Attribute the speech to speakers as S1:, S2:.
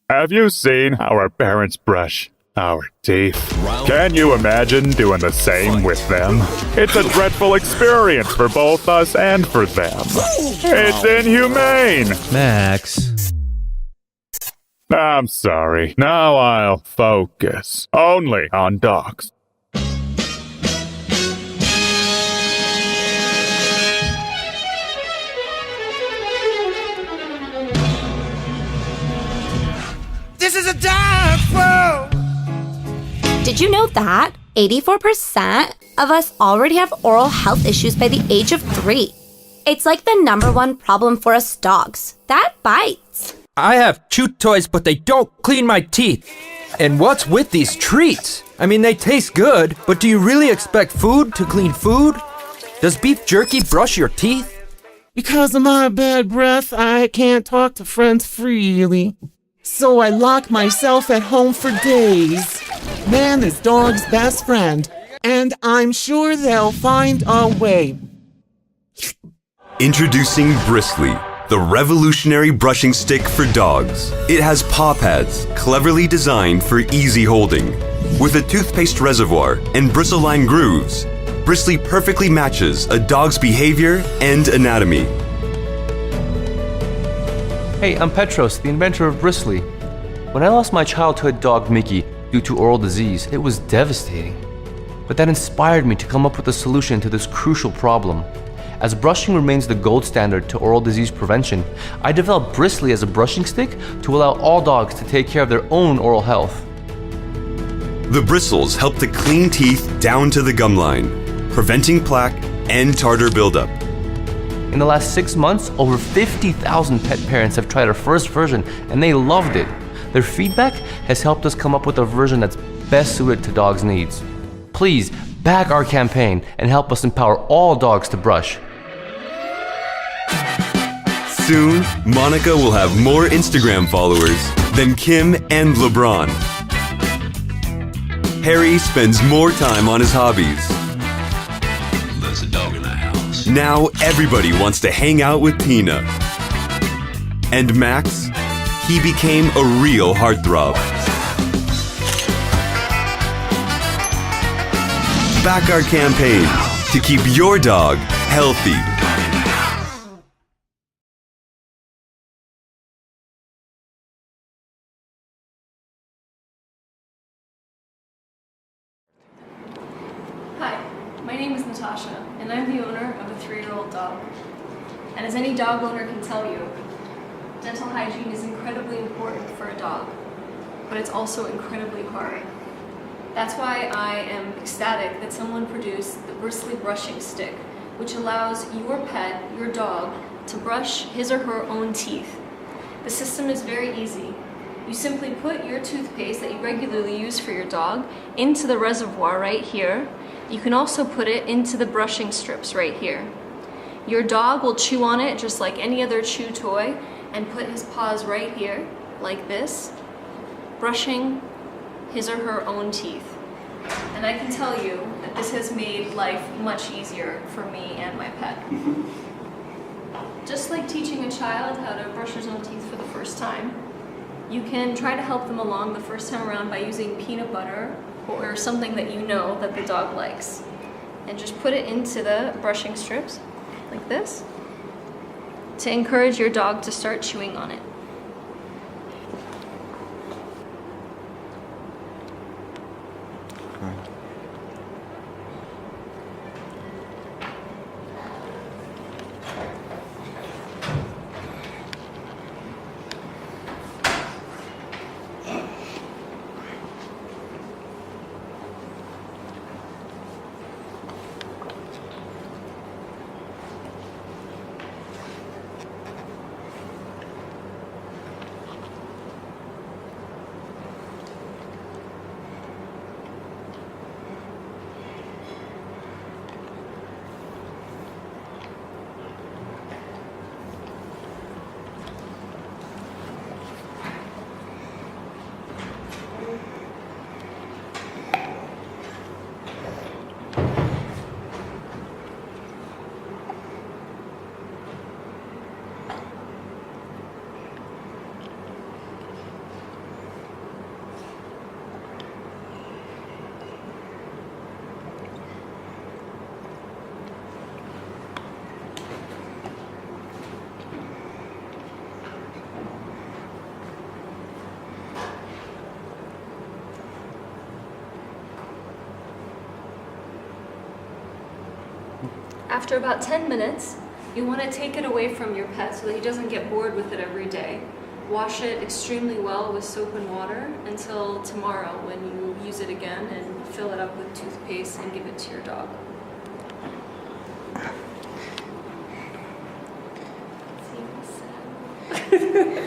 S1: Have you seen how our parents brush our teeth? Can you imagine doing the same with them? It's a dreadful experience for both us and for them. It's inhumane!
S2: Max.
S1: I'm sorry. Now I'll focus only on dogs.
S3: This is a dog world!
S4: Did you know that 84% of us already have oral health issues by the age of 3? It's like the #1 problem for us dogs. That bites.
S2: I have chew toys, but they don't clean my teeth. And what's with these treats? I mean, they taste good, but do you really expect food to clean food? Does beef jerky brush your teeth?
S3: Because of my bad breath, I can't talk to friends freely. So I lock myself at home for days. Man is dog's best friend, and I'm sure they'll find a way.
S5: Introducing Bristly, the revolutionary brushing stick for dogs. It has paw pads, cleverly designed for easy holding. With a toothpaste reservoir and bristle-lined grooves, Bristly perfectly matches a dog's behavior and anatomy.
S6: Hey, I'm Petros, the inventor of Bristly. When I lost my childhood dog Mickey due to oral disease, it was devastating. But that inspired me to come up with a solution to this crucial problem. As brushing remains the gold standard to oral disease prevention, I developed Bristly as a brushing stick to allow all dogs to take care of their own oral health.
S5: The bristles help to clean teeth down to the gum line, preventing plaque and tartar buildup.
S6: In the last 6 months, over 50,000 pet parents have tried our first version and they loved it. Their feedback has helped us come up with a version that's best suited to dogs' needs. Please back our campaign and help us empower all dogs to brush.
S5: Soon, Monica will have more Instagram followers than Kim and LeBron. Harry spends more time on his hobbies.
S7: There's a dog in the house.
S5: Now everybody wants to hang out with Tina. And Max, he became a real heartthrob. Back our campaign to keep your dog healthy.
S8: Hi, my name is Natasha, and I'm the owner of a 3-year-old dog. And as any dog owner can tell you, dental hygiene is incredibly important for a dog, but it's also incredibly hard. That's why I am ecstatic that someone produced the Bristly brushing stick, which allows your pet, your dog, to brush his or her own teeth. The system is very easy. You simply put your toothpaste that you regularly use for your dog into the reservoir right here. You can also put it into the brushing strips right here. Your dog will chew on it just like any other chew toy and put his paws right here, like this, brushing his or her own teeth. And I can tell you that this has made life much easier for me and my pet. Just like teaching a child how to brush his own teeth for the first time, you can try to help them along the first time around by using peanut butter or something that you know that the dog likes. And just put it into the brushing strips, like this, to encourage your dog to start chewing on it. After about 10 minutes, you want to take it away from your pet so that he doesn't get bored with it every day. Wash it extremely well with soap and water until tomorrow when you use it again and fill it up with toothpaste and give it to your dog. See,